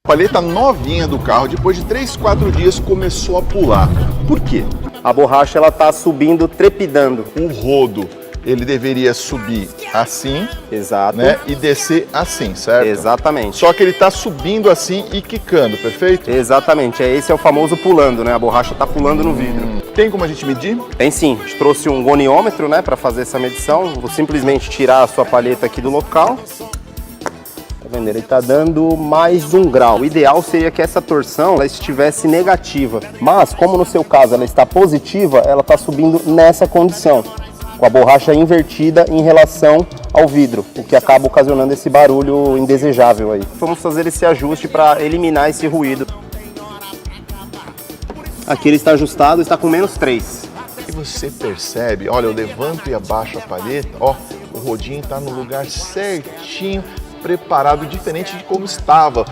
palheta novinha do carro, depois de 3, 4 dias, começou a pular. Por quê? A borracha ela tá subindo, trepidando. O rodo, ele deveria subir assim, Exato. né? E descer assim, certo? Exatamente. Só que ele tá subindo assim e quicando, perfeito? Exatamente. Esse é o famoso pulando, né? A borracha tá pulando no vidro. Tem como a gente medir? Tem sim. A gente trouxe um goniômetro, né, para fazer essa medição. Vou simplesmente tirar a sua palheta aqui do local. Tá vendo? Ele tá dando mais 1 grau. O ideal seria que essa torção ela estivesse negativa. Mas, como no seu caso ela está positiva, ela tá subindo nessa condição, com a borracha invertida em relação ao vidro, o que acaba ocasionando esse barulho indesejável aí. Vamos fazer esse ajuste para eliminar esse ruído. Aqui ele está ajustado, está com menos 3. E você percebe, olha, eu levanto e abaixo a palheta, ó, o rodinho tá no lugar certinho, preparado, diferente de como estava.